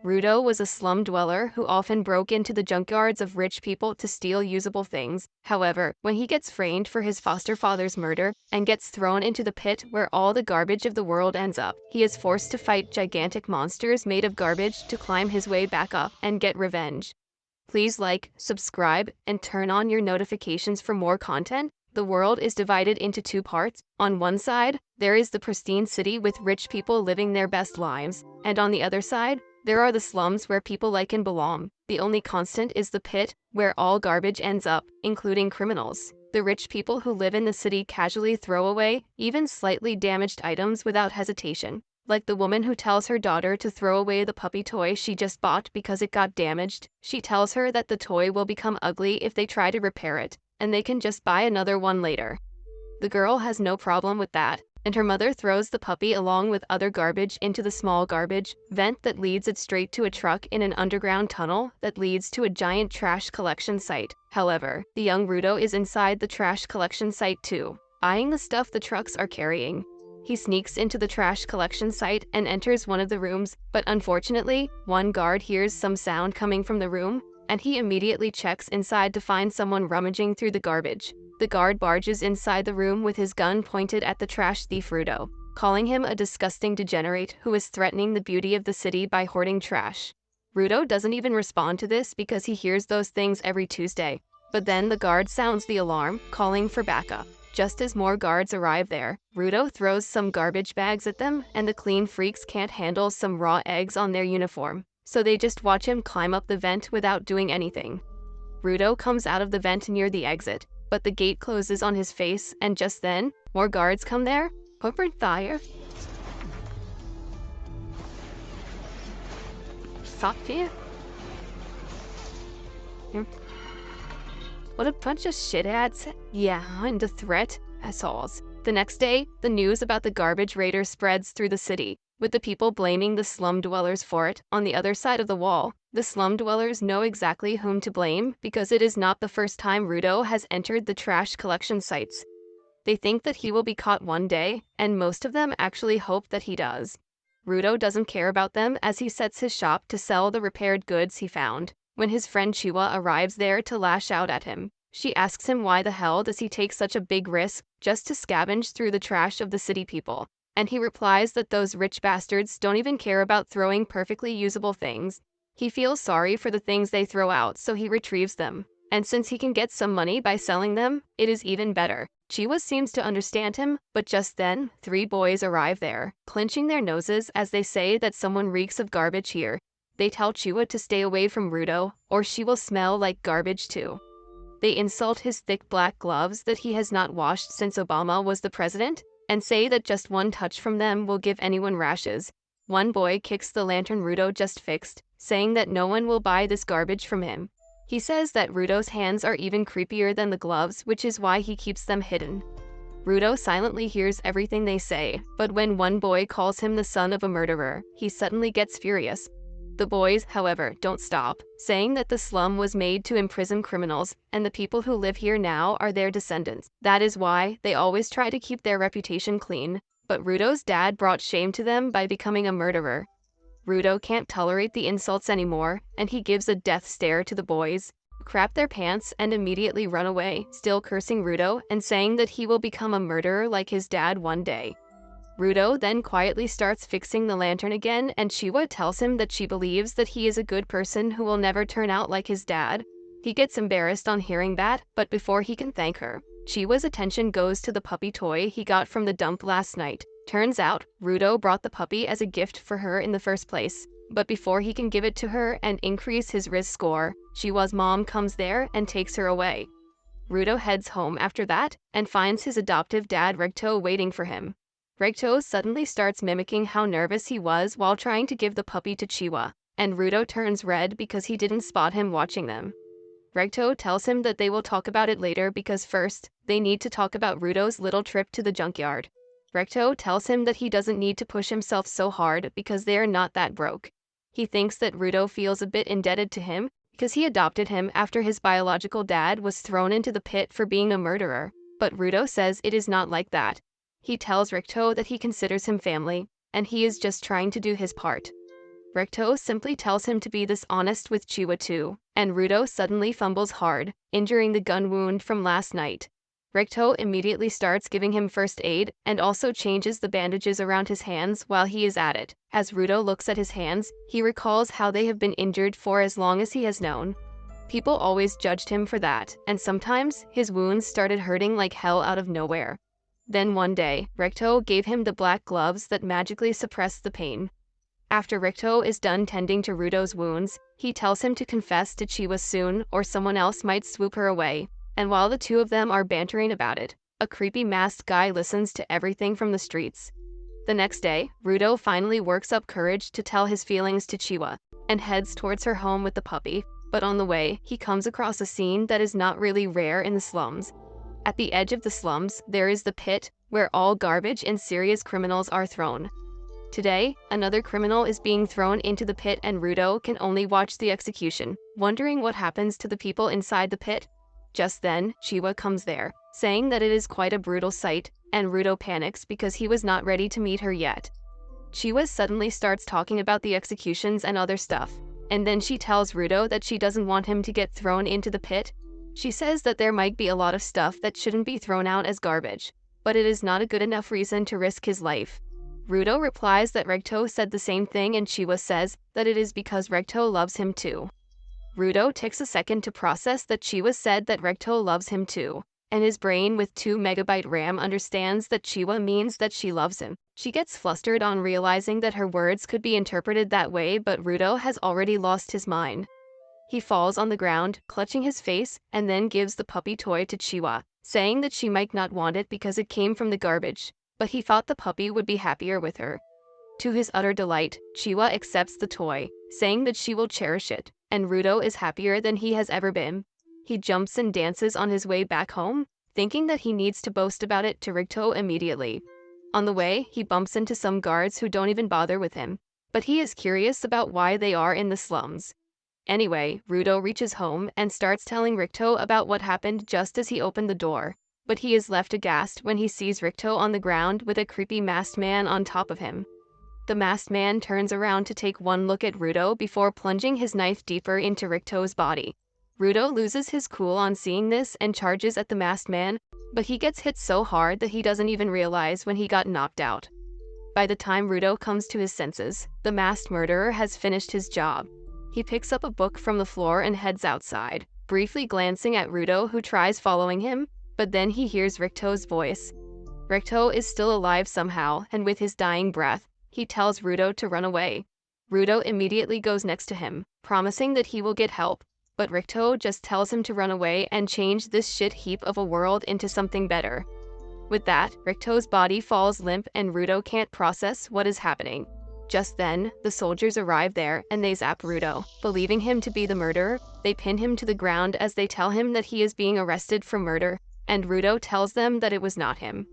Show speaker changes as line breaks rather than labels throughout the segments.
Rudo was a slum dweller who often broke into the junkyards of rich people to steal usable things. However, when he gets framed for his foster father's murder and gets thrown into the pit where all the garbage of the world ends up, he is forced to fight gigantic monsters made of garbage to climb his way back up and get revenge. Please like, subscribe, and turn on your notifications for more content. The world is divided into two parts. On one side, there is the pristine city with rich people living their best lives, and on the other side, there are the slums where people like and belong. The only constant is the pit, where all garbage ends up, including criminals. The rich people who live in the city casually throw away even slightly damaged items without hesitation. Like the woman who tells her daughter to throw away the puppy toy she just bought because it got damaged. She tells her that the toy will become ugly if they try to repair it, and they can just buy another one later. The girl has no problem with that, and her mother throws the puppy along with other garbage into the small garbage vent that leads it straight to a truck in an underground tunnel that leads to a giant trash collection site. However, the young Rudo is inside the trash collection site too, eyeing the stuff the trucks are carrying. He sneaks into the trash collection site and enters one of the rooms, but unfortunately, one guard hears some sound coming from the room, and he immediately checks inside to find someone rummaging through the garbage. The guard barges inside the room with his gun pointed at the trash thief Rudo, calling him a disgusting degenerate who is threatening the beauty of the city by hoarding trash. Rudo doesn't even respond to this because he hears those things every Tuesday. But then the guard sounds the alarm, calling for backup. Just as more guards arrive there, Rudo throws some garbage bags at them, and the clean freaks can't handle some raw eggs on their uniform, so they just watch him climb up the vent without doing anything. Rudo comes out of the vent near the exit, but the gate closes on his face, and just then, more guards come there. What a bunch of shitheads. Yeah, and a threat. Assholes. The next day, the news about the garbage raider spreads through the city, with the people blaming the slum dwellers for it. On the other side of the wall, the slum dwellers know exactly whom to blame because it is not the first time Rudo has entered the trash collection sites. They think that he will be caught one day, and most of them actually hope that he does. Rudo doesn't care about them as he sets his shop to sell the repaired goods he found. When his friend Chiwa arrives there to lash out at him, she asks him why the hell does he take such a big risk just to scavenge through the trash of the city people. And he replies that those rich bastards don't even care about throwing perfectly usable things. He feels sorry for the things they throw out, so he retrieves them. And since he can get some money by selling them, it is even better. Chiwa seems to understand him, but just then, 3 boys arrive there, clenching their noses as they say that someone reeks of garbage here. They tell Chiwa to stay away from Rudo, or she will smell like garbage too. They insult his thick black gloves that he has not washed since Obama was the president, and say that just one touch from them will give anyone rashes. One boy kicks the lantern Rudo just fixed, saying that no one will buy this garbage from him. He says that Rudo's hands are even creepier than the gloves, which is why he keeps them hidden. Rudo silently hears everything they say, but when one boy calls him the son of a murderer, he suddenly gets furious. The boys, however, don't stop, saying that the slum was made to imprison criminals, and the people who live here now are their descendants. That is why they always try to keep their reputation clean. But Rudo's dad brought shame to them by becoming a murderer. Rudo can't tolerate the insults anymore, and he gives a death stare to the boys, who crap their pants and immediately run away, still cursing Rudo and saying that he will become a murderer like his dad one day. Rudo then quietly starts fixing the lantern again, and Chiwa tells him that she believes that he is a good person who will never turn out like his dad. He gets embarrassed on hearing that, but before he can thank her, Chiwa's attention goes to the puppy toy he got from the dump last night. Turns out, Rudo brought the puppy as a gift for her in the first place. But before he can give it to her and increase his risk score, Chiwa's mom comes there and takes her away. Rudo heads home after that, and finds his adoptive dad Regto waiting for him. Regto suddenly starts mimicking how nervous he was while trying to give the puppy to Chiwa, and Rudo turns red because he didn't spot him watching them. Regto tells him that they will talk about it later because first, they need to talk about Rudo's little trip to the junkyard. Regto tells him that he doesn't need to push himself so hard because they are not that broke. He thinks that Rudo feels a bit indebted to him because he adopted him after his biological dad was thrown into the pit for being a murderer. But Rudo says it is not like that. He tells Regto that he considers him family, and he is just trying to do his part. Recto simply tells him to be this honest with Chiwa too, and Rudo suddenly fumbles hard, injuring the gun wound from last night. Recto immediately starts giving him first aid and also changes the bandages around his hands while he is at it. As Rudo looks at his hands, he recalls how they have been injured for as long as he has known. People always judged him for that, and sometimes his wounds started hurting like hell out of nowhere. Then one day, Recto gave him the black gloves that magically suppressed the pain. After Recto is done tending to Rudo's wounds, he tells him to confess to Chiwa soon or someone else might swoop her away. And while the two of them are bantering about it, a creepy masked guy listens to everything from the streets. The next day, Rudo finally works up courage to tell his feelings to Chiwa, and heads towards her home with the puppy, but on the way, he comes across a scene that is not really rare in the slums. At the edge of the slums, there is the pit, where all garbage and serious criminals are thrown. Today, another criminal is being thrown into the pit and Rudo can only watch the execution, wondering what happens to the people inside the pit. Just then, Chiwa comes there, saying that it is quite a brutal sight, and Rudo panics because he was not ready to meet her yet. Chiwa suddenly starts talking about the executions and other stuff, and then she tells Rudo that she doesn't want him to get thrown into the pit. She says that there might be a lot of stuff that shouldn't be thrown out as garbage, but it is not a good enough reason to risk his life. Rudo replies that Recto said the same thing and Chiwa says that it is because Recto loves him too. Rudo takes a second to process that Chiwa said that Recto loves him too, and his brain with 2 MB RAM understands that Chiwa means that she loves him. She gets flustered on realizing that her words could be interpreted that way, but Rudo has already lost his mind. He falls on the ground, clutching his face, and then gives the puppy toy to Chiwa, saying that she might not want it because it came from the garbage, but he thought the puppy would be happier with her. To his utter delight, Chiwa accepts the toy, saying that she will cherish it, and Rudo is happier than he has ever been. He jumps and dances on his way back home, thinking that he needs to boast about it to Recto immediately. On the way, he bumps into some guards who don't even bother with him, but he is curious about why they are in the slums. Anyway, Rudo reaches home and starts telling Recto about what happened just as he opened the door, but he is left aghast when he sees Recto on the ground with a creepy masked man on top of him. The masked man turns around to take one look at Rudo before plunging his knife deeper into Recto's body. Rudo loses his cool on seeing this and charges at the masked man, but he gets hit so hard that he doesn't even realize when he got knocked out. By the time Rudo comes to his senses, the masked murderer has finished his job. He picks up a book from the floor and heads outside, briefly glancing at Rudo who tries following him, but then he hears Recto's voice. Recto is still alive somehow, and with his dying breath, he tells Rudo to run away. Rudo immediately goes next to him, promising that he will get help, but Recto just tells him to run away and change this shit heap of a world into something better. With that, Recto's body falls limp and Rudo can't process what is happening. Just then, the soldiers arrive there and they zap Rudo. Believing him to be the murderer, they pin him to the ground as they tell him that he is being arrested for murder, and Rudo tells them that it was not him.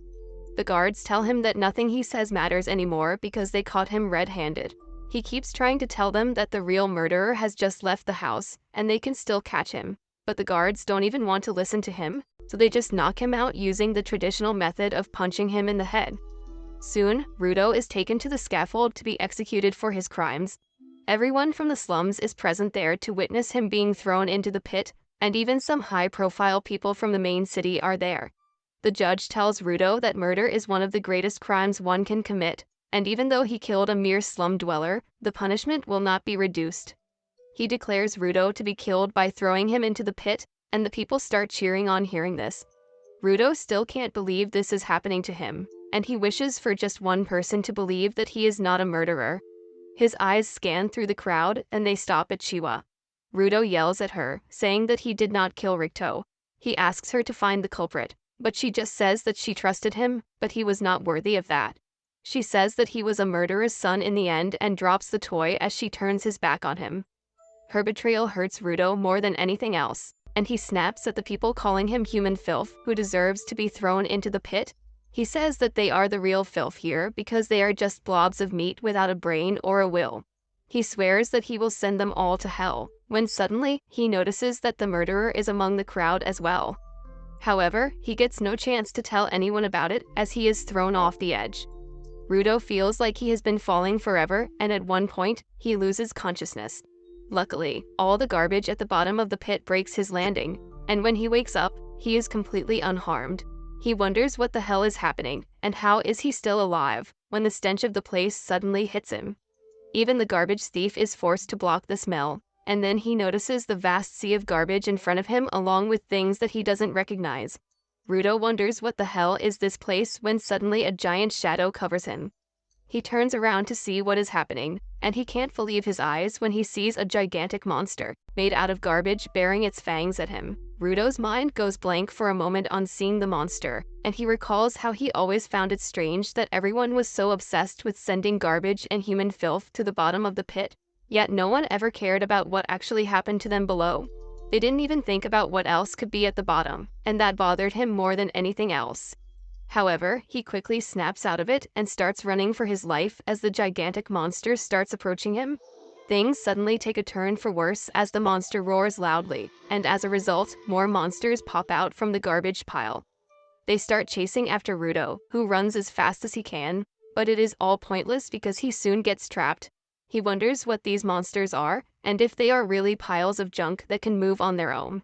The guards tell him that nothing he says matters anymore because they caught him red-handed. He keeps trying to tell them that the real murderer has just left the house, and they can still catch him. But the guards don't even want to listen to him, so they just knock him out using the traditional method of punching him in the head. Soon, Rudo is taken to the scaffold to be executed for his crimes. Everyone from the slums is present there to witness him being thrown into the pit, and even some high-profile people from the main city are there. The judge tells Rudo that murder is one of the greatest crimes one can commit, and even though he killed a mere slum dweller, the punishment will not be reduced. He declares Rudo to be killed by throwing him into the pit, and the people start cheering on hearing this. Rudo still can't believe this is happening to him, and he wishes for just one person to believe that he is not a murderer. His eyes scan through the crowd, and they stop at Chiwa. Rudo yells at her, saying that he did not kill Recto. He asks her to find the culprit, but she just says that she trusted him, but he was not worthy of that. She says that he was a murderer's son in the end and drops the toy as she turns his back on him. Her betrayal hurts Rudo more than anything else, and he snaps at the people calling him human filth who deserves to be thrown into the pit. He says that they are the real filth here because they are just blobs of meat without a brain or a will. He swears that he will send them all to hell, when suddenly he notices that the murderer is among the crowd as well. However, he gets no chance to tell anyone about it as he is thrown off the edge. Rudo feels like he has been falling forever, and at one point, he loses consciousness. Luckily, all the garbage at the bottom of the pit breaks his landing, and when he wakes up, he is completely unharmed. He wonders what the hell is happening, and how is he still alive, when the stench of the place suddenly hits him. Even the garbage thief is forced to block the smell, and then he notices the vast sea of garbage in front of him along with things that he doesn't recognize. Rudo wonders what the hell is this place when suddenly a giant shadow covers him. He turns around to see what is happening, and he can't believe his eyes when he sees a gigantic monster, made out of garbage, baring its fangs at him. Rudo's mind goes blank for a moment on seeing the monster, and he recalls how he always found it strange that everyone was so obsessed with sending garbage and human filth to the bottom of the pit, yet no one ever cared about what actually happened to them below. They didn't even think about what else could be at the bottom, and that bothered him more than anything else. However, he quickly snaps out of it and starts running for his life as the gigantic monster starts approaching him. Things suddenly take a turn for worse as the monster roars loudly, and as a result, more monsters pop out from the garbage pile. They start chasing after Rudo, who runs as fast as he can, but it is all pointless because he soon gets trapped. He wonders what these monsters are, and if they are really piles of junk that can move on their own.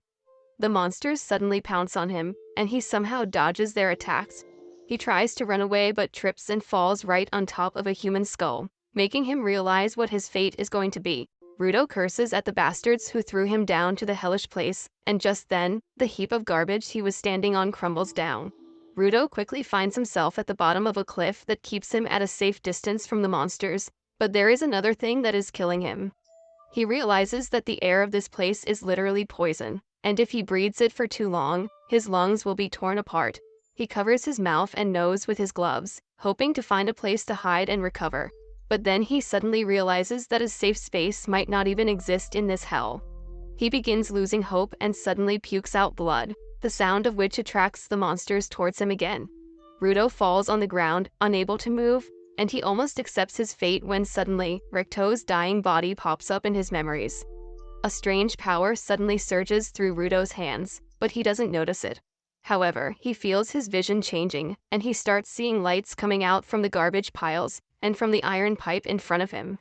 The monsters suddenly pounce on him, and he somehow dodges their attacks. He tries to run away but trips and falls right on top of a human skull, making him realize what his fate is going to be. Rudo curses at the bastards who threw him down to the hellish place, and just then, the heap of garbage he was standing on crumbles down. Rudo quickly finds himself at the bottom of a cliff that keeps him at a safe distance from the monsters, but there is another thing that is killing him. He realizes that the air of this place is literally poison, and if he breathes it for too long, his lungs will be torn apart. He covers his mouth and nose with his gloves, hoping to find a place to hide and recover. But then he suddenly realizes that a safe space might not even exist in this hell. He begins losing hope and suddenly pukes out blood, the sound of which attracts the monsters towards him again. Rudo falls on the ground, unable to move, and he almost accepts his fate when suddenly, Ricto's dying body pops up in his memories. A strange power suddenly surges through Rudo's hands, but he doesn't notice it. However, he feels his vision changing, and he starts seeing lights coming out from the garbage piles and from the iron pipe in front of him.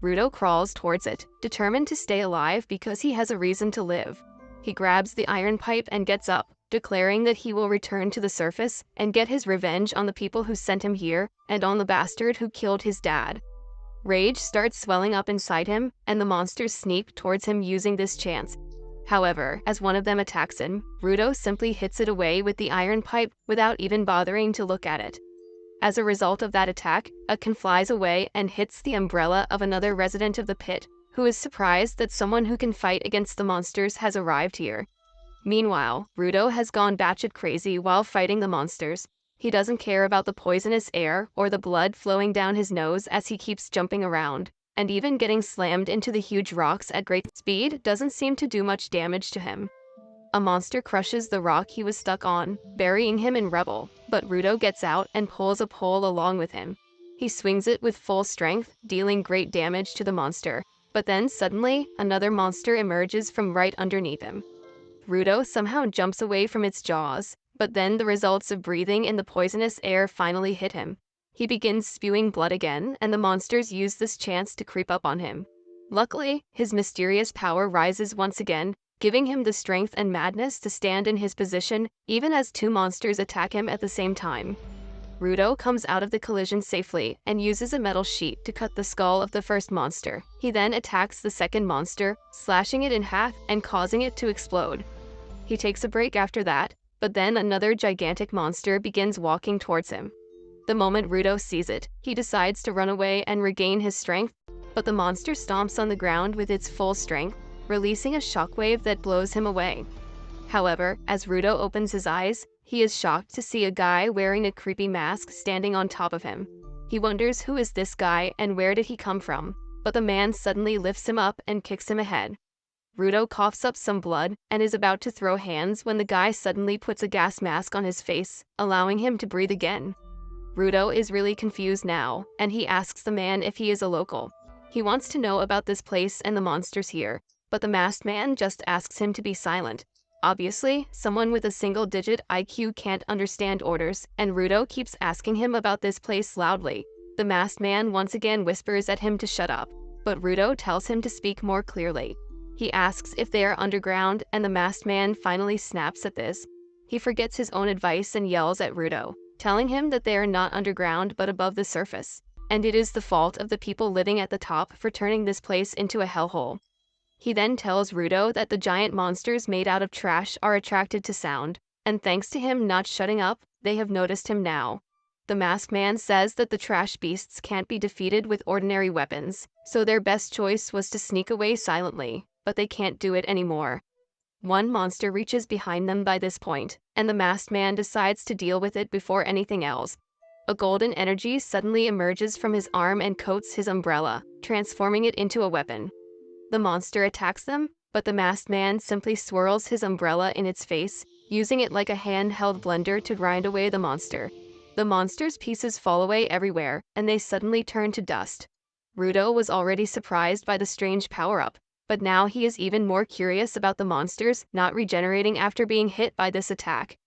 Rudo crawls towards it, determined to stay alive because he has a reason to live. He grabs the iron pipe and gets up, declaring that he will return to the surface and get his revenge on the people who sent him here and on the bastard who killed his dad. Rage starts swelling up inside him, and the monsters sneak towards him using this chance. However, as one of them attacks him, Rudo simply hits it away with the iron pipe without even bothering to look at it. As a result of that attack, a can flies away and hits the umbrella of another resident of the pit, who is surprised that someone who can fight against the monsters has arrived here. Meanwhile, Rudo has gone batshit crazy while fighting the monsters. He doesn't care about the poisonous air or the blood flowing down his nose as he keeps jumping around, and even getting slammed into the huge rocks at great speed doesn't seem to do much damage to him. A monster crushes the rock he was stuck on, burying him in rubble, but Rudo gets out and pulls a pole along with him. He swings it with full strength, dealing great damage to the monster, but then suddenly, another monster emerges from right underneath him. Rudo somehow jumps away from its jaws, but then the results of breathing in the poisonous air finally hit him. He begins spewing blood again, and the monsters use this chance to creep up on him. Luckily, his mysterious power rises once again, giving him the strength and madness to stand in his position, even as two monsters attack him at the same time. Rudo comes out of the collision safely and uses a metal sheet to cut the skull of the first monster. He then attacks the second monster, slashing it in half and causing it to explode. He takes a break after that, but then another gigantic monster begins walking towards him. The moment Rudo sees it, he decides to run away and regain his strength, but the monster stomps on the ground with its full strength, releasing a shockwave that blows him away. However, as Rudo opens his eyes, he is shocked to see a guy wearing a creepy mask standing on top of him. He wonders who is this guy and where did he come from, but the man suddenly lifts him up and kicks him ahead. Rudo coughs up some blood and is about to throw hands when the guy suddenly puts a gas mask on his face, allowing him to breathe again. Rudo is really confused now, and he asks the man if he is a local. He wants to know about this place and the monsters here, but the masked man just asks him to be silent. Obviously, someone with a single-digit IQ can't understand orders, and Rudo keeps asking him about this place loudly. The masked man once again whispers at him to shut up, but Rudo tells him to speak more clearly. He asks if they are underground, and the masked man finally snaps at this. He forgets his own advice and yells at Rudo, telling him that they are not underground but above the surface, and it is the fault of the people living at the top for turning this place into a hellhole. He then tells Rudo that the giant monsters made out of trash are attracted to sound, and thanks to him not shutting up, they have noticed him now. The masked man says that the trash beasts can't be defeated with ordinary weapons, so their best choice was to sneak away silently, but they can't do it anymore. One monster reaches behind them by this point, and the masked man decides to deal with it before anything else. A golden energy suddenly emerges from his arm and coats his umbrella, transforming it into a weapon. The monster attacks them, but the masked man simply swirls his umbrella in its face, using it like a handheld blender to grind away the monster. The monster's pieces fall away everywhere, and they suddenly turn to dust. Rudo was already surprised by the strange power-up, but now he is even more curious about the monsters not regenerating after being hit by this attack.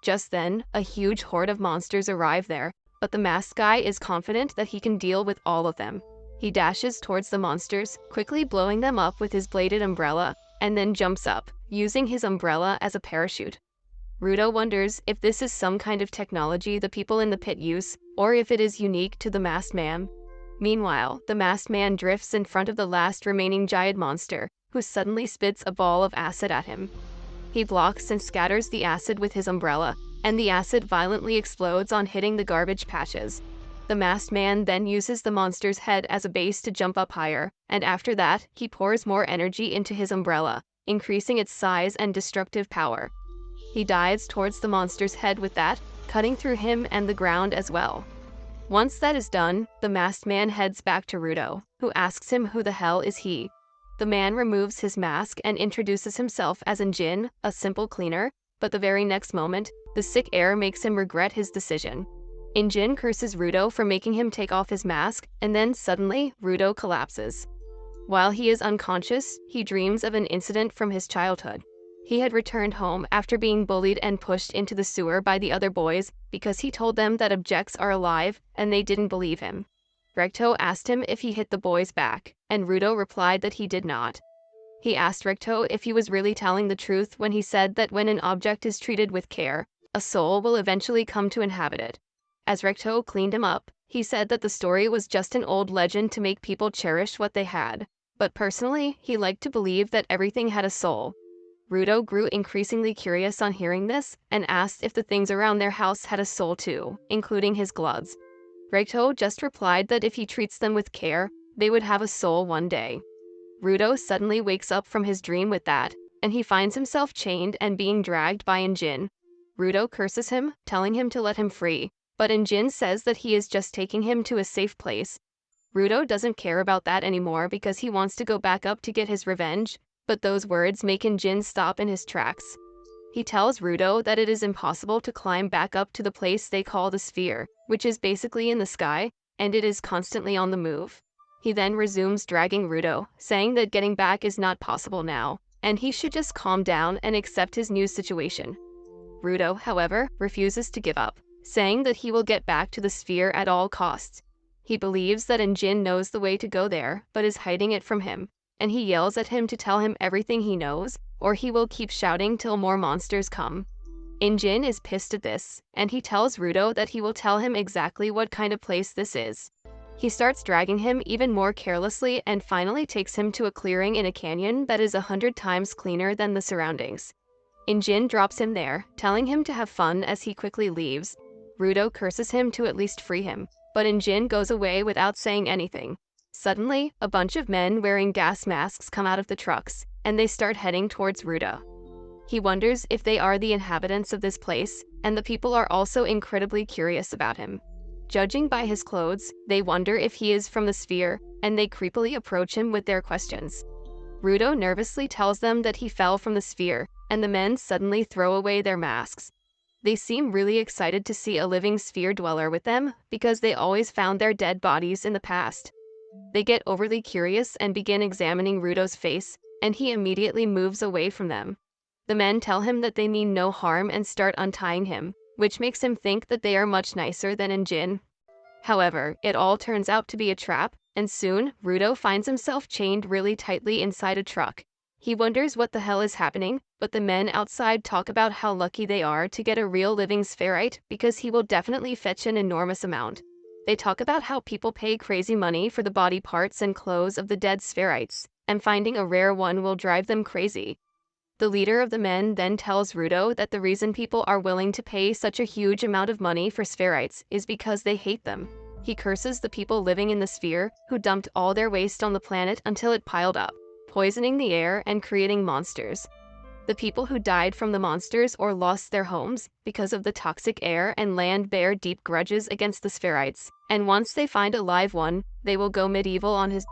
Just then, a huge horde of monsters arrive there, but the masked guy is confident that he can deal with all of them. He dashes towards the monsters, quickly blowing them up with his bladed umbrella, and then jumps up, using his umbrella as a parachute. Rudo wonders if this is some kind of technology the people in the pit use, or if it is unique to the masked man. Meanwhile, the masked man drifts in front of the last remaining giant monster, who suddenly spits a ball of acid at him. He blocks and scatters the acid with his umbrella, and the acid violently explodes on hitting the garbage patches. The masked man then uses the monster's head as a base to jump up higher, and after that, he pours more energy into his umbrella, increasing its size and destructive power. He dives towards the monster's head with that, cutting through him and the ground as well. Once that is done, the masked man heads back to Rudo, who asks him who the hell is he. The man removes his mask and introduces himself as Injin, a simple cleaner, but the very next moment, the sick air makes him regret his decision. Injin curses Rudo for making him take off his mask, and then suddenly, Rudo collapses. While he is unconscious, he dreams of an incident from his childhood. He had returned home after being bullied and pushed into the sewer by the other boys because he told them that objects are alive, and they didn't believe him. Recto asked him if he hit the boys back, and Rudo replied that he did not. He asked Recto if he was really telling the truth when he said that when an object is treated with care, a soul will eventually come to inhabit it. As Recto cleaned him up, he said that the story was just an old legend to make people cherish what they had, but personally, he liked to believe that everything had a soul. Rudo grew increasingly curious on hearing this, and asked if the things around their house had a soul too, including his gloves. Recto just replied that if he treats them with care, they would have a soul one day. Rudo suddenly wakes up from his dream with that, and he finds himself chained and being dragged by Injin. Rudo curses him, telling him to let him free, but Injin says that he is just taking him to a safe place. Rudo doesn't care about that anymore because he wants to go back up to get his revenge, but those words make Injin stop in his tracks. He tells Rudo that it is impossible to climb back up to the place they call the sphere, which is basically in the sky, and it is constantly on the move. He then resumes dragging Rudo, saying that getting back is not possible now, and he should just calm down and accept his new situation. Rudo, however, refuses to give up, saying that he will get back to the sphere at all costs. He believes that Injin knows the way to go there, but is hiding it from him, and he yells at him to tell him everything he knows, or he will keep shouting till more monsters come. Injin is pissed at this, and he tells Rudo that he will tell him exactly what kind of place this is. He starts dragging him even more carelessly and finally takes him to a clearing in a canyon that is 100 times cleaner than the surroundings. Injin drops him there, telling him to have fun as he quickly leaves. Rudo curses him to at least free him, but Injin goes away without saying anything. Suddenly, a bunch of men wearing gas masks come out of the trucks, and they start heading towards Rudo. He wonders if they are the inhabitants of this place, and the people are also incredibly curious about him. Judging by his clothes, they wonder if he is from the sphere, and they creepily approach him with their questions. Rudo nervously tells them that he fell from the sphere, and the men suddenly throw away their masks. They seem really excited to see a living sphere dweller with them, because they always found their dead bodies in the past. They get overly curious and begin examining Rudo's face, and he immediately moves away from them. The men tell him that they mean no harm and start untying him, which makes him think that they are much nicer than Injin. However, it all turns out to be a trap, and soon, Rudo finds himself chained really tightly inside a truck. He wonders what the hell is happening, but the men outside talk about how lucky they are to get a real living spherite because he will definitely fetch an enormous amount. They talk about how people pay crazy money for the body parts and clothes of the dead spherites, and finding a rare one will drive them crazy. The leader of the men then tells Rudo that the reason people are willing to pay such a huge amount of money for spherites is because they hate them. He curses the people living in the sphere who dumped all their waste on the planet until it piled up, poisoning the air and creating monsters. The people who died from the monsters or lost their homes because of the toxic air and land bear deep grudges against the spherites, and once they find a live one, they will go medieval on his.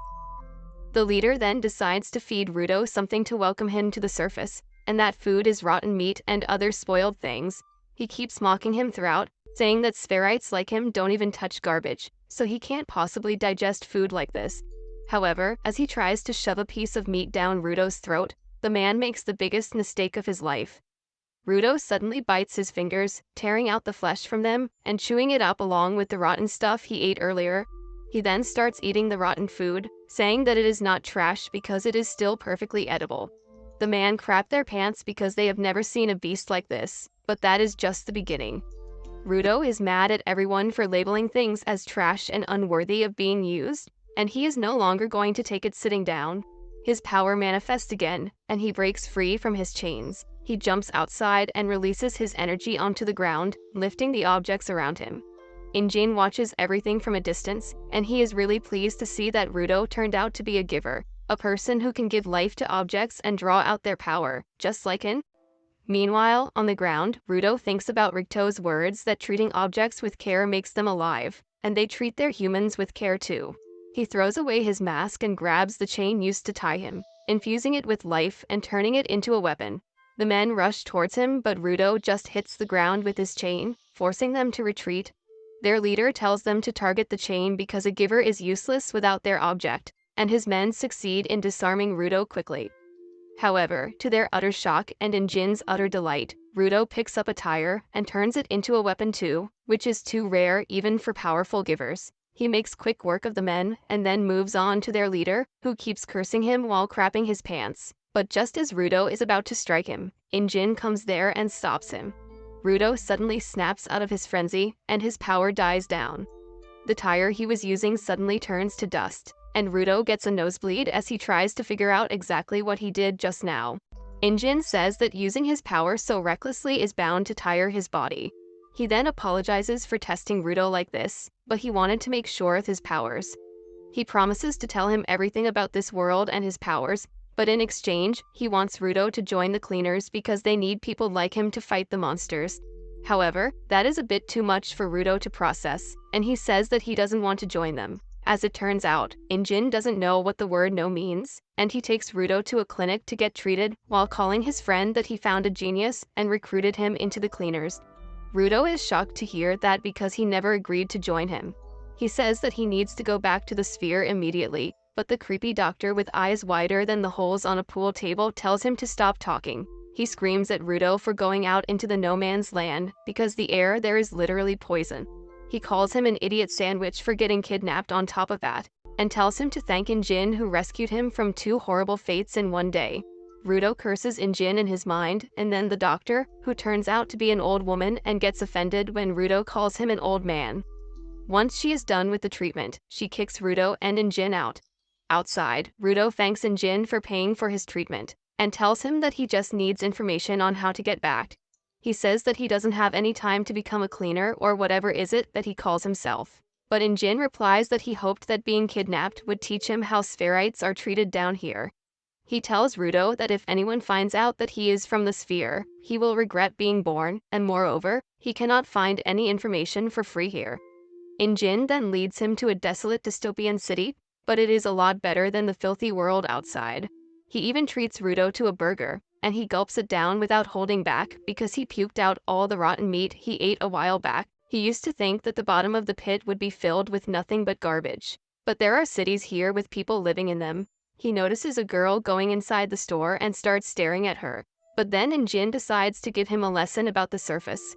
The leader then decides to feed Rudo something to welcome him to the surface, and that food is rotten meat and other spoiled things. He keeps mocking him throughout, saying that spherites like him don't even touch garbage, so he can't possibly digest food like this. However, as he tries to shove a piece of meat down Rudo's throat, the man makes the biggest mistake of his life. Rudo suddenly bites his fingers, tearing out the flesh from them and chewing it up along with the rotten stuff he ate earlier. He then starts eating the rotten food, saying that it is not trash because it is still perfectly edible. The man crap their pants because they have never seen a beast like this, but that is just the beginning. Rudo is mad at everyone for labeling things as trash and unworthy of being used, and he is no longer going to take it sitting down. His power manifests again, and he breaks free from his chains. He jumps outside and releases his energy onto the ground, lifting the objects around him. Injin watches everything from a distance, and he is really pleased to see that Rudo turned out to be a giver, a person who can give life to objects and draw out their power, just like him. Meanwhile, on the ground, Rudo thinks about Rikto's words that treating objects with care makes them alive, and they treat their humans with care too. He throws away his mask and grabs the chain used to tie him, infusing it with life and turning it into a weapon. The men rush towards him, but Rudo just hits the ground with his chain, forcing them to retreat. Their leader tells them to target the chain because a giver is useless without their object, and his men succeed in disarming Rudo quickly. However, to their utter shock and Injin's utter delight, Rudo picks up a tire and turns it into a weapon too, which is too rare even for powerful givers. He makes quick work of the men and then moves on to their leader, who keeps cursing him while crapping his pants. But just as Rudo is about to strike him, Injin comes there and stops him. Rudo suddenly snaps out of his frenzy, and his power dies down. The tire he was using suddenly turns to dust, and Rudo gets a nosebleed as he tries to figure out exactly what he did just now. Injin says that using his power so recklessly is bound to tire his body. He then apologizes for testing Rudo like this, but he wanted to make sure of his powers. He promises to tell him everything about this world and his powers, but in exchange, he wants Rudo to join the cleaners because they need people like him to fight the monsters. However, that is a bit too much for Rudo to process, and he says that he doesn't want to join them. As it turns out, Injin doesn't know what the word no means, and he takes Rudo to a clinic to get treated while calling his friend that he found a genius and recruited him into the cleaners. Rudo is shocked to hear that because he never agreed to join him. He says that he needs to go back to the sphere immediately, but the creepy doctor with eyes wider than the holes on a pool table tells him to stop talking. He screams at Rudo for going out into the no man's land because the air there is literally poison. He calls him an idiot sandwich for getting kidnapped on top of that, and tells him to thank Injin who rescued him from 2 horrible fates in one day. Rudo curses Injin in his mind, and then the doctor, who turns out to be an old woman and gets offended when Rudo calls him an old man. Once she is done with the treatment, she kicks Rudo and Injin out. Outside, Rudo thanks Injin for paying for his treatment, and tells him that he just needs information on how to get back. He says that he doesn't have any time to become a cleaner or whatever is it that he calls himself. But Injin replies that he hoped that being kidnapped would teach him how spherites are treated down here. He tells Rudo that if anyone finds out that he is from the sphere, he will regret being born, and moreover, he cannot find any information for free here. Injin then leads him to a desolate dystopian city, but it is a lot better than the filthy world outside. He even treats Rudo to a burger, and he gulps it down without holding back because he puked out all the rotten meat he ate a while back. He used to think that the bottom of the pit would be filled with nothing but garbage. But there are cities here with people living in them. He notices a girl going inside the store and starts staring at her. But then Injin decides to give him a lesson about the surface.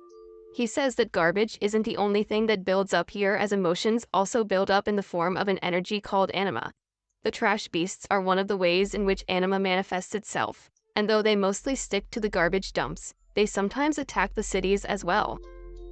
He says that garbage isn't the only thing that builds up here, as emotions also build up in the form of an energy called anima. The trash beasts are one of the ways in which anima manifests itself, and though they mostly stick to the garbage dumps, they sometimes attack the cities as well.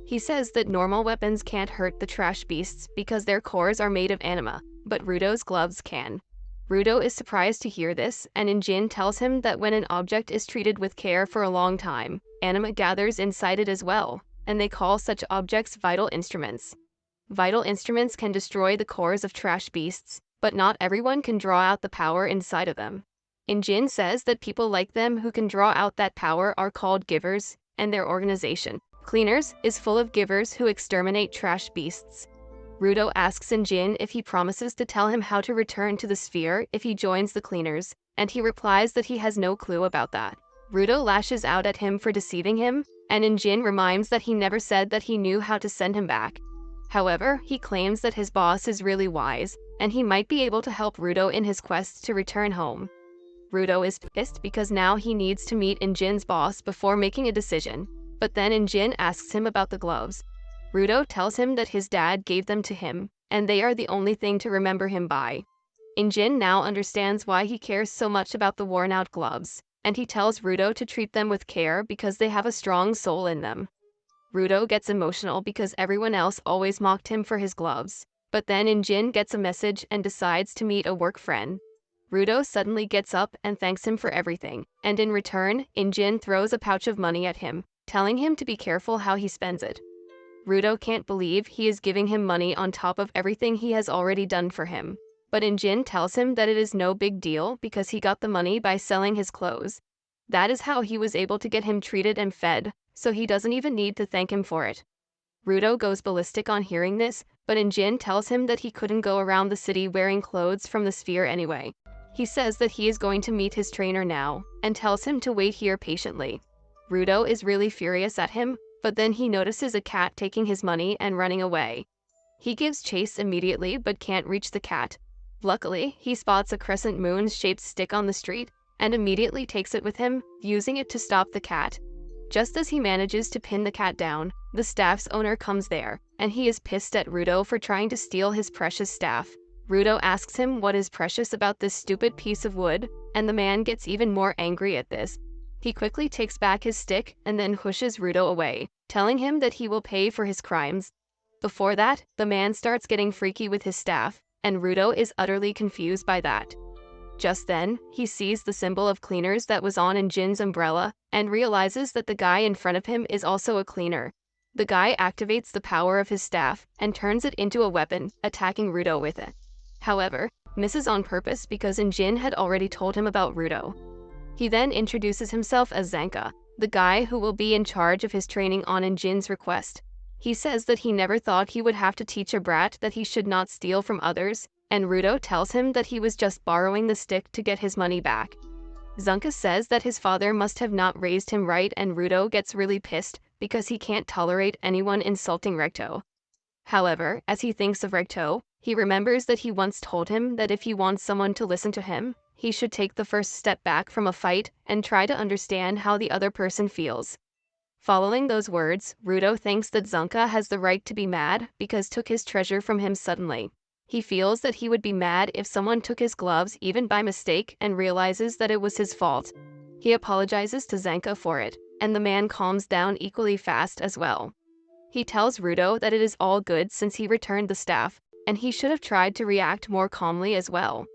He says that normal weapons can't hurt the trash beasts because their cores are made of anima, but Rudo's gloves can. Rudo is surprised to hear this, and Injin tells him that when an object is treated with care for a long time, anima gathers inside it as well, and they call such objects vital instruments. Vital instruments can destroy the cores of trash beasts, but not everyone can draw out the power inside of them. Injin says that people like them who can draw out that power are called givers, and their organization, Cleaners, is full of givers who exterminate trash beasts. Rudo asks Injin if he promises to tell him how to return to the sphere if he joins the Cleaners, and he replies that he has no clue about that. Rudo lashes out at him for deceiving him, and Injin reminds that he never said that he knew how to send him back. However, he claims that his boss is really wise, and he might be able to help Rudo in his quest to return home. Rudo is pissed because now he needs to meet Injin's boss before making a decision, but then Injin asks him about the gloves. Rudo tells him that his dad gave them to him, and they are the only thing to remember him by. Injin now understands why he cares so much about the worn-out gloves, and he tells Rudo to treat them with care because they have a strong soul in them. Rudo gets emotional because everyone else always mocked him for his gloves, but then Injin gets a message and decides to meet a work friend. Rudo suddenly gets up and thanks him for everything, and in return, Injin throws a pouch of money at him, telling him to be careful how he spends it. Rudo can't believe he is giving him money on top of everything he has already done for him, but Injin tells him that it is no big deal because he got the money by selling his clothes. That is how he was able to get him treated and fed, so he doesn't even need to thank him for it. Rudo goes ballistic on hearing this, but Injin tells him that he couldn't go around the city wearing clothes from the sphere anyway. He says that he is going to meet his trainer now, and tells him to wait here patiently. Rudo is really furious at him, but then he notices a cat taking his money and running away. He gives chase immediately but can't reach the cat. Luckily, he spots a crescent moon-shaped stick on the street, and immediately takes it with him, using it to stop the cat. Just as he manages to pin the cat down, the staff's owner comes there, and he is pissed at Rudo for trying to steal his precious staff. Rudo asks him what is precious about this stupid piece of wood, and the man gets even more angry at this. He quickly takes back his stick and then pushes Rudo away, telling him that he will pay for his crimes. Before that, the man starts getting freaky with his staff, and Rudo is utterly confused by that. Just then, he sees the symbol of cleaners that was on Injin's umbrella, and realizes that the guy in front of him is also a cleaner. The guy activates the power of his staff, and turns it into a weapon, attacking Rudo with it. However, misses on purpose because Injin had already told him about Rudo. He then introduces himself as Zanka, the guy who will be in charge of his training on Injin's request. He says that he never thought he would have to teach a brat that he should not steal from others, and Rudo tells him that he was just borrowing the stick to get his money back. Zanka says that his father must have not raised him right, and Rudo gets really pissed because he can't tolerate anyone insulting Recto. However, as he thinks of Recto, he remembers that he once told him that if he wants someone to listen to him, he should take the first step back from a fight and try to understand how the other person feels. Following those words, Rudo thinks that Zanka has the right to be mad because took his treasure from him suddenly. He feels that he would be mad if someone took his gloves even by mistake and realizes that it was his fault. He apologizes to Zanka for it, and the man calms down equally fast as well. He tells Rudo that it is all good since he returned the staff, and he should have tried to react more calmly as well.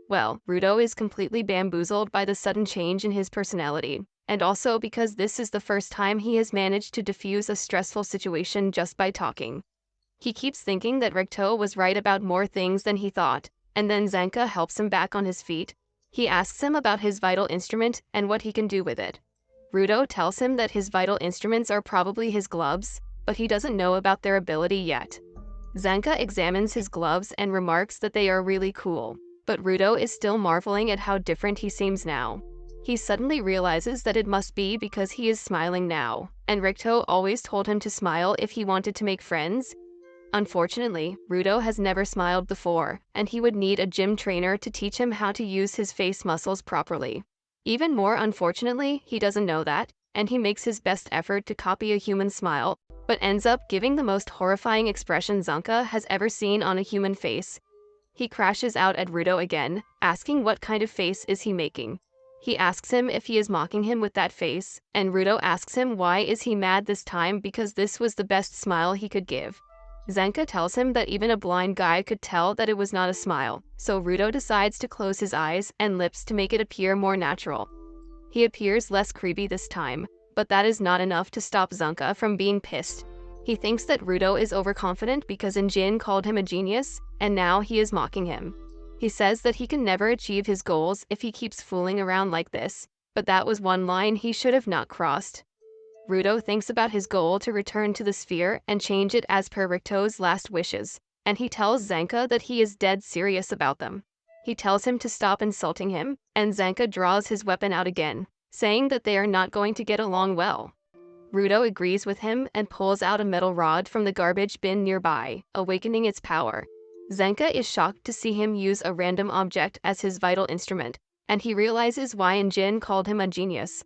Well, Rudo is completely bamboozled by the sudden change in his personality, and also because this is the first time he has managed to diffuse a stressful situation just by talking. He keeps thinking that Recto was right about more things than he thought, and then Zanka helps him back on his feet. He asks him about his vital instrument and what he can do with it. Rudo tells him that his vital instruments are probably his gloves, but he doesn't know about their ability yet. Zanka examines his gloves and remarks that they are really cool, but Rudo is still marveling at how different he seems now. He suddenly realizes that it must be because he is smiling now, and Recto always told him to smile if he wanted to make friends. Unfortunately, Rudo has never smiled before, and he would need a gym trainer to teach him how to use his face muscles properly. Even more unfortunately, he doesn't know that, and he makes his best effort to copy a human smile, but ends up giving the most horrifying expression Zanka has ever seen on a human face. He crashes out at Rudo again, asking what kind of face is he making. He asks him if he is mocking him with that face, and Rudo asks him why is he mad this time because this was the best smile he could give. Zanka tells him that even a blind guy could tell that it was not a smile, so Rudo decides to close his eyes and lips to make it appear more natural. He appears less creepy this time, but that is not enough to stop Zanka from being pissed. He thinks that Rudo is overconfident because Injin called him a genius, and now he is mocking him. He says that he can never achieve his goals if he keeps fooling around like this, but that was one line he should have not crossed. Rudo thinks about his goal to return to the sphere and change it as per Ricto's last wishes, and he tells Zanka that he is dead serious about them. He tells him to stop insulting him, and Zanka draws his weapon out again, saying that they are not going to get along well. Rudo agrees with him and pulls out a metal rod from the garbage bin nearby, awakening its power. Zanka is shocked to see him use a random object as his vital instrument, and he realizes why Injin called him a genius.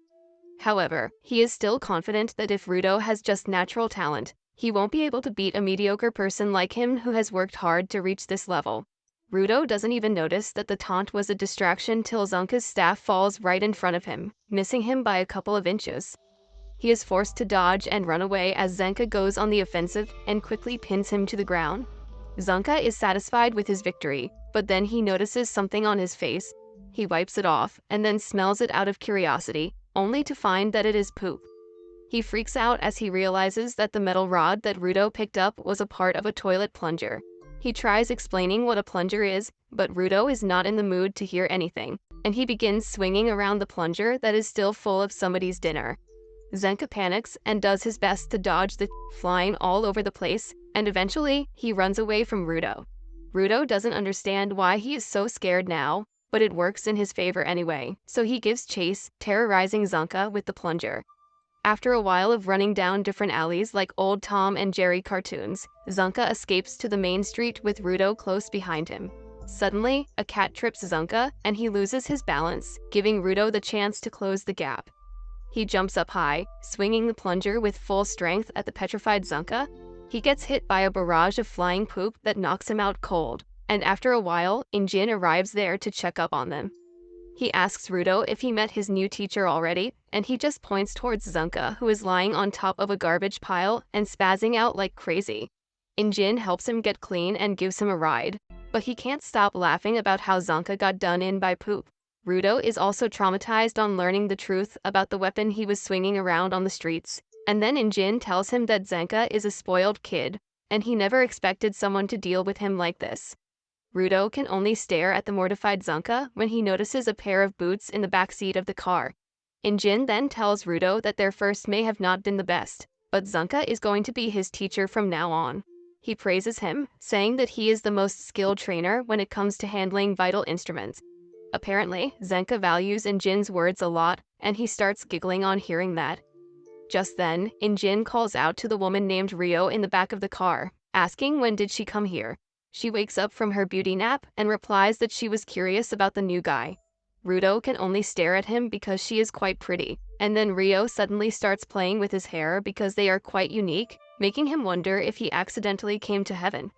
However, he is still confident that if Rudo has just natural talent, he won't be able to beat a mediocre person like him who has worked hard to reach this level. Rudo doesn't even notice that the taunt was a distraction till Zanka's staff falls right in front of him, missing him by a couple of inches. He is forced to dodge and run away as Zanka goes on the offensive and quickly pins him to the ground. Zanka is satisfied with his victory, but then he notices something on his face. He wipes it off and then smells it out of curiosity, only to find that it is poop. He freaks out as he realizes that the metal rod that Rudo picked up was a part of a toilet plunger. He tries explaining what a plunger is, but Rudo is not in the mood to hear anything, and he begins swinging around the plunger that is still full of somebody's dinner. Zanka panics and does his best to dodge the flying all over the place, and eventually, he runs away from Rudo. Rudo doesn't understand why he is so scared now, but it works in his favor anyway, so he gives chase, terrorizing Zanka with the plunger. After a while of running down different alleys like old Tom and Jerry cartoons, Zanka escapes to the main street with Rudo close behind him. Suddenly, a cat trips Zanka, and he loses his balance, giving Rudo the chance to close the gap. He jumps up high, swinging the plunger with full strength at the petrified Zanka. He gets hit by a barrage of flying poop that knocks him out cold, and after a while, Injin arrives there to check up on them. He asks Rudo if he met his new teacher already, and he just points towards Zanka, who is lying on top of a garbage pile and spazzing out like crazy. Injin helps him get clean and gives him a ride, but he can't stop laughing about how Zanka got done in by poop. Rudo is also traumatized on learning the truth about the weapon he was swinging around on the streets, and then Injin tells him that Zanka is a spoiled kid, and he never expected someone to deal with him like this. Rudo can only stare at the mortified Zanka when he notices a pair of boots in the backseat of the car. Injin then tells Rudo that their first may have not been the best, but Zanka is going to be his teacher from now on. He praises him, saying that he is the most skilled trainer when it comes to handling vital instruments. Apparently, Zanka values Injin's words a lot, and he starts giggling on hearing that. Just then, Injin calls out to the woman named Rio in the back of the car, asking when did she come here. She wakes up from her beauty nap and replies that she was curious about the new guy. Rudo can only stare at him because she is quite pretty, and then Rio suddenly starts playing with his hair because they are quite unique, making him wonder if he accidentally came to heaven.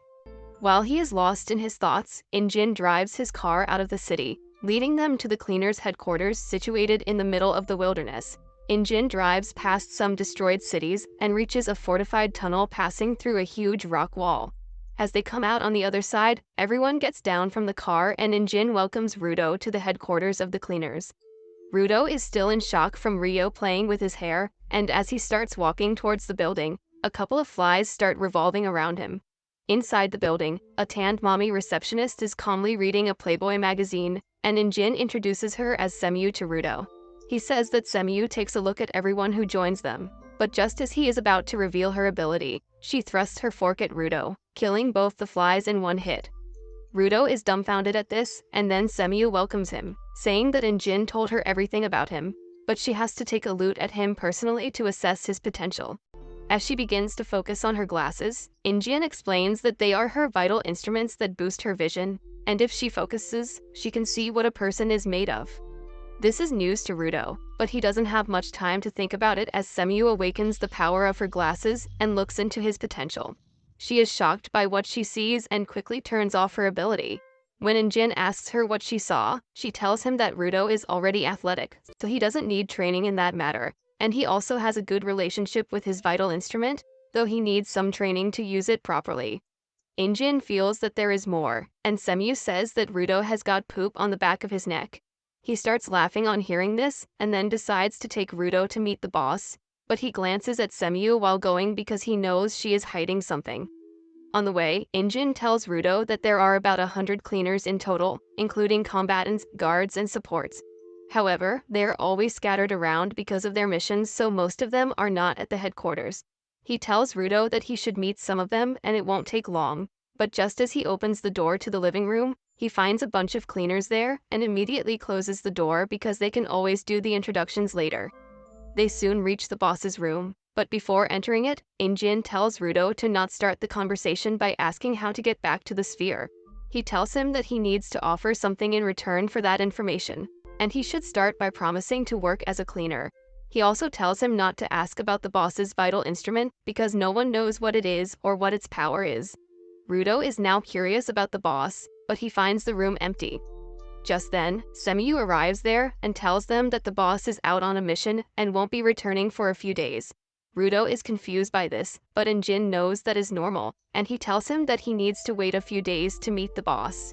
While he is lost in his thoughts, Injin drives his car out of the city, leading them to the cleaners' headquarters situated in the middle of the wilderness. Injin drives past some destroyed cities and reaches a fortified tunnel passing through a huge rock wall. As they come out on the other side, everyone gets down from the car and Injin welcomes Rudo to the headquarters of the cleaners. Rudo is still in shock from Rio playing with his hair, and as he starts walking towards the building, a couple of flies start revolving around him. Inside the building, a tanned mommy receptionist is calmly reading a Playboy magazine, and Injin introduces her as Semyu to Rudo. He says that Semyu takes a look at everyone who joins them, but just as he is about to reveal her ability, she thrusts her fork at Rudo, killing both the flies in one hit. Rudo is dumbfounded at this, and then Semyu welcomes him, saying that Injin told her everything about him, but she has to take a look at him personally to assess his potential. As she begins to focus on her glasses, Injin explains that they are her vital instruments that boost her vision, and if she focuses, she can see what a person is made of. This is news to Rudo, but he doesn't have much time to think about it as Semu awakens the power of her glasses and looks into his potential. She is shocked by what she sees and quickly turns off her ability. When Injin asks her what she saw, she tells him that Rudo is already athletic, so he doesn't need training in that matter, and he also has a good relationship with his vital instrument, though he needs some training to use it properly. Injin feels that there is more, and Semu says that Rudo has got poop on the back of his neck. He starts laughing on hearing this, and then decides to take Rudo to meet the boss, but he glances at Semu while going because he knows she is hiding something. On the way, Injin tells Rudo that there are about 100 cleaners in total, including combatants, guards, and supports. However, they are always scattered around because of their missions, so most of them are not at the headquarters. He tells Rudo that he should meet some of them and it won't take long, but just as he opens the door to the living room, he finds a bunch of cleaners there and immediately closes the door because they can always do the introductions later. They soon reach the boss's room, but before entering it, Injin tells Rudo to not start the conversation by asking how to get back to the sphere. He tells him that he needs to offer something in return for that information, and he should start by promising to work as a cleaner. He also tells him not to ask about the boss's vital instrument because no one knows what it is or what its power is. Rudo is now curious about the boss, but he finds the room empty. Just then, Semu arrives there and tells them that the boss is out on a mission and won't be returning for a few days. Rudo is confused by this, but Injin knows that is normal, and he tells him that he needs to wait a few days to meet the boss.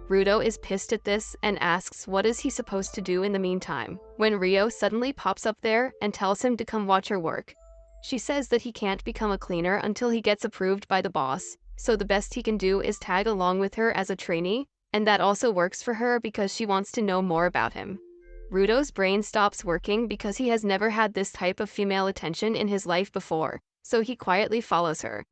Rudo is pissed at this and asks what is he supposed to do in the meantime, when Rio suddenly pops up there and tells him to come watch her work. She says that he can't become a cleaner until he gets approved by the boss, so the best he can do is tag along with her as a trainee, and that also works for her because she wants to know more about him. Rudo's brain stops working because he has never had this type of female attention in his life before, so he quietly follows her.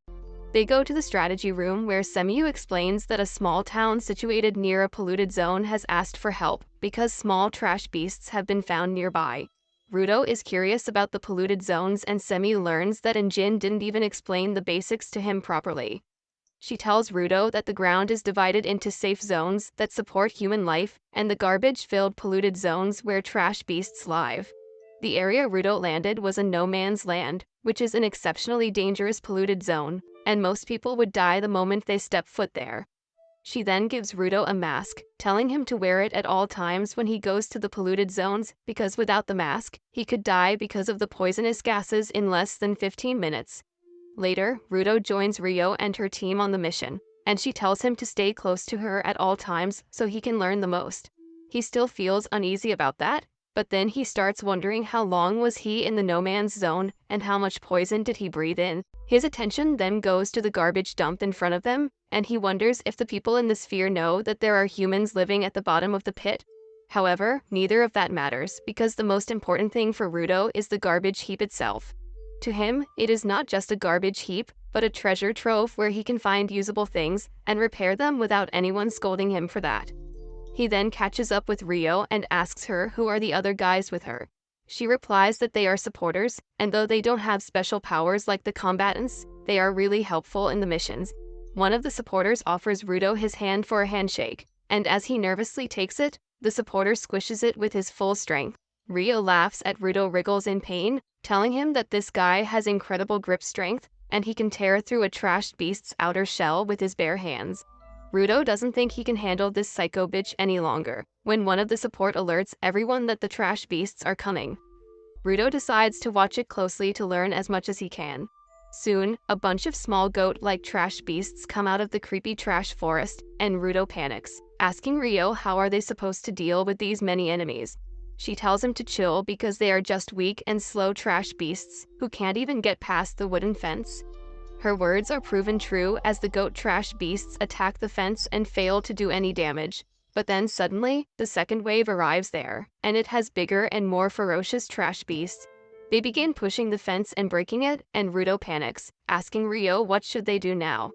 They go to the strategy room where Semu explains that a small town situated near a polluted zone has asked for help because small trash beasts have been found nearby. Rudo is curious about the polluted zones and Semu learns that Injin didn't even explain the basics to him properly. She tells Rudo that the ground is divided into safe zones that support human life and the garbage-filled polluted zones where trash beasts live. The area Rudo landed was a no man's land, which is an exceptionally dangerous polluted zone, and most people would die the moment they step foot there. She then gives Rudo a mask, telling him to wear it at all times when he goes to the polluted zones because without the mask, he could die because of the poisonous gases in less than 15 minutes. Later, Rudo joins Rio and her team on the mission, and she tells him to stay close to her at all times so he can learn the most. He still feels uneasy about that, but then he starts wondering how long was he in the no man's zone and how much poison did he breathe in. His attention then goes to the garbage dump in front of them, and he wonders if the people in the sphere know that there are humans living at the bottom of the pit. However, neither of that matters because the most important thing for Rudo is the garbage heap itself. To him, it is not just a garbage heap, but a treasure trove where he can find usable things and repair them without anyone scolding him for that. He then catches up with Rio and asks her who are the other guys with her. She replies that they are supporters, and though they don't have special powers like the combatants, they are really helpful in the missions. One of the supporters offers Rudo his hand for a handshake, and as he nervously takes it, the supporter squishes it with his full strength. Rio laughs at Rudo wriggles in pain, telling him that this guy has incredible grip strength, and he can tear through a trashed beast's outer shell with his bare hands. Rudo doesn't think he can handle this psycho bitch any longer, when one of the support alerts everyone that the trash beasts are coming. Rudo decides to watch it closely to learn as much as he can. Soon, a bunch of small goat-like trash beasts come out of the creepy trash forest, and Rudo panics, asking Rio how are they supposed to deal with these many enemies. She tells him to chill because they are just weak and slow trash beasts who can't even get past the wooden fence. Her words are proven true as the goat trash beasts attack the fence and fail to do any damage. But then suddenly, the second wave arrives there, and it has bigger and more ferocious trash beasts. They begin pushing the fence and breaking it, and Rudo panics, asking Rio what should they do now.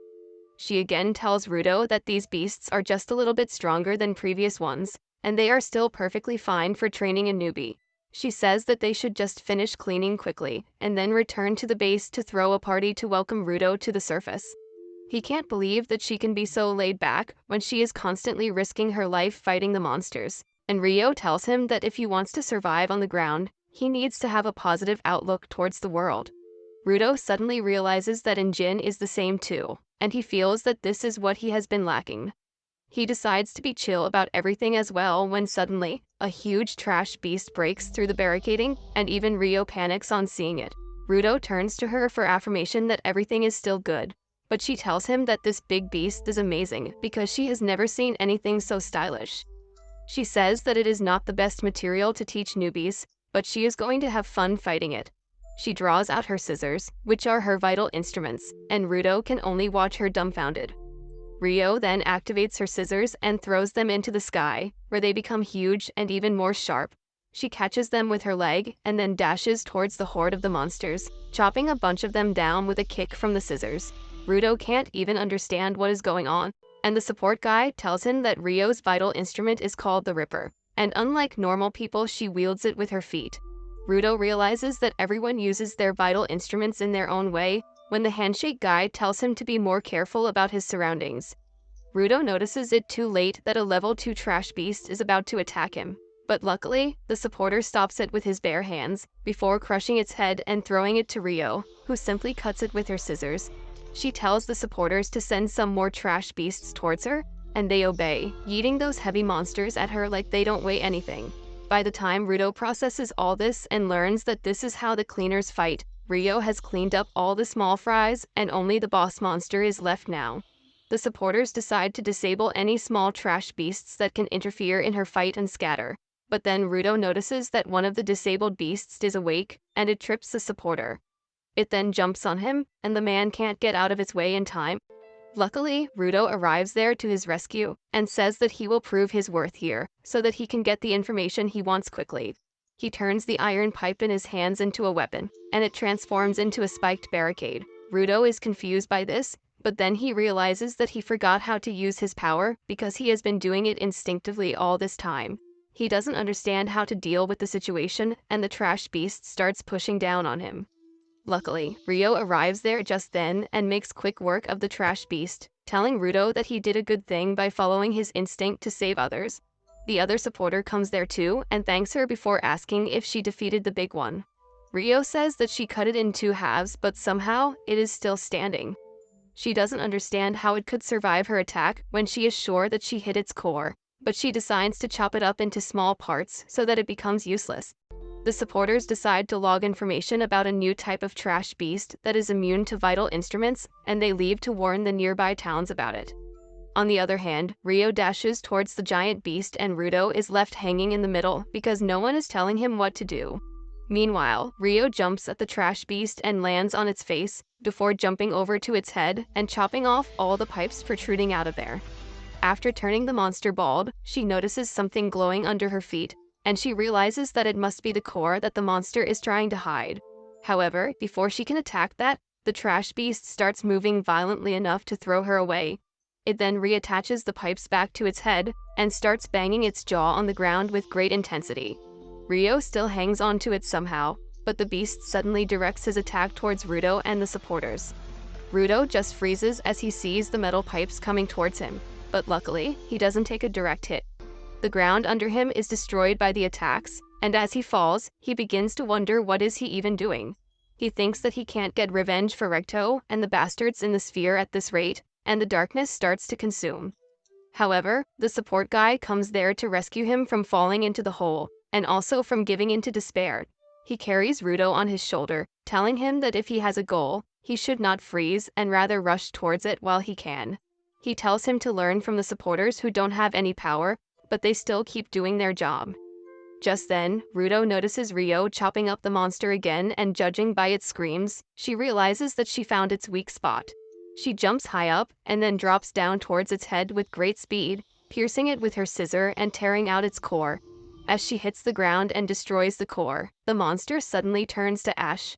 She again tells Rudo that these beasts are just a little bit stronger than previous ones, and they are still perfectly fine for training a newbie. She says that they should just finish cleaning quickly, and then return to the base to throw a party to welcome Rudo to the surface. He can't believe that she can be so laid back when she is constantly risking her life fighting the monsters. and Ryo tells him that if he wants to survive on the ground, he needs to have a positive outlook towards the world. Rudo suddenly realizes that Jin is the same too, and he feels that this is what he has been lacking. He decides to be chill about everything as well when suddenly, a huge trash beast breaks through the barricading, and even Ryo panics on seeing it. Rudo turns to her for affirmation that everything is still good, but she tells him that this big beast is amazing because she has never seen anything so stylish. She says that it is not the best material to teach newbies, but she is going to have fun fighting it. She draws out her scissors, which are her vital instruments, and Rudo can only watch her dumbfounded. Ryo then activates her scissors and throws them into the sky, where they become huge and even more sharp. She catches them with her leg and then dashes towards the horde of the monsters, chopping a bunch of them down with a kick from the scissors. Rudo can't even understand what is going on, and the support guy tells him that Ryo's vital instrument is called the Ripper, and unlike normal people, she wields it with her feet. Rudo realizes that everyone uses their vital instruments in their own way when the handshake guy tells him to be more careful about his surroundings. Rudo notices it too late that a level 2 trash beast is about to attack him, but luckily, the supporter stops it with his bare hands before crushing its head and throwing it to Ryo, who simply cuts it with her scissors. She tells the supporters to send some more trash beasts towards her, and they obey, yeeting those heavy monsters at her like they don't weigh anything. By the time Rudo processes all this and learns that this is how the cleaners fight, Ryo has cleaned up all the small fries and only the boss monster is left now. The supporters decide to disable any small trash beasts that can interfere in her fight and scatter. But then Rudo notices that one of the disabled beasts is awake, and it trips the supporter. It then jumps on him, and the man can't get out of its way in time. Luckily, Rudo arrives there to his rescue and says that he will prove his worth here, so that he can get the information he wants quickly. He turns the iron pipe in his hands into a weapon, and it transforms into a spiked barricade. Rudo is confused by this, but then he realizes that he forgot how to use his power because he has been doing it instinctively all this time. He doesn't understand how to deal with the situation, and the trash beast starts pushing down on him. Luckily, Ryo arrives there just then and makes quick work of the trash beast, telling Rudo that he did a good thing by following his instinct to save others. The other supporter comes there too and thanks her before asking if she defeated the big one. Ryo says that she cut it in 2 halves, but somehow it is still standing. She doesn't understand how it could survive her attack when she is sure that she hit its core, but she decides to chop it up into small parts so that it becomes useless. The supporters decide to log information about a new type of trash beast that is immune to vital instruments, and they leave to warn the nearby towns about it. On the other hand, Ryo dashes towards the giant beast and Rudo is left hanging in the middle because no one is telling him what to do. Meanwhile, Ryo jumps at the trash beast and lands on its face before jumping over to its head and chopping off all the pipes protruding out of there. After turning the monster bald, she notices something glowing under her feet, and she realizes that it must be the core that the monster is trying to hide. However, before she can attack that, the trash beast starts moving violently enough to throw her away. It then reattaches the pipes back to its head and starts banging its jaw on the ground with great intensity. Ryo still hangs on to it somehow, but the beast suddenly directs his attack towards Rudo and the supporters. Rudo just freezes as he sees the metal pipes coming towards him, but luckily, he doesn't take a direct hit. The ground under him is destroyed by the attacks, and as he falls, he begins to wonder what is he even doing. He thinks that he can't get revenge for Recto and the bastards in the sphere at this rate, and the darkness starts to consume. However, the support guy comes there to rescue him from falling into the hole, and also from giving into despair. He carries Rudo on his shoulder, telling him that if he has a goal, he should not freeze and rather rush towards it while he can. He tells him to learn from the supporters who don't have any power, but they still keep doing their job. Just then, Rudo notices Ryo chopping up the monster again, and judging by its screams, she realizes that she found its weak spot. She jumps high up and then drops down towards its head with great speed, piercing it with her scissor and tearing out its core. As she hits the ground and destroys the core, the monster suddenly turns to ash.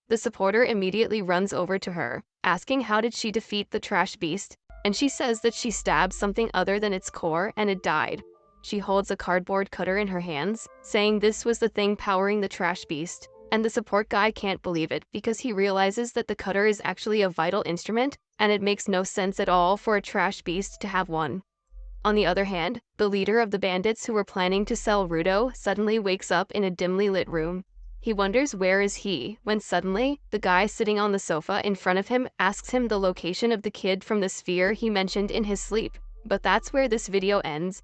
The supporter immediately runs over to her, asking how did she defeat the trash beast, and she says that she stabbed something other than its core and it died. She holds a cardboard cutter in her hands, saying this was the thing powering the trash beast, and the support guy can't believe it because he realizes that the cutter is actually a vital instrument, and it makes no sense at all for a trash beast to have one. On the other hand, the leader of the bandits who were planning to sell Rudo suddenly wakes up in a dimly lit room. He wonders where is he, when suddenly, the guy sitting on the sofa in front of him asks him the location of the kid from the sphere he mentioned in his sleep. But that's where this video ends.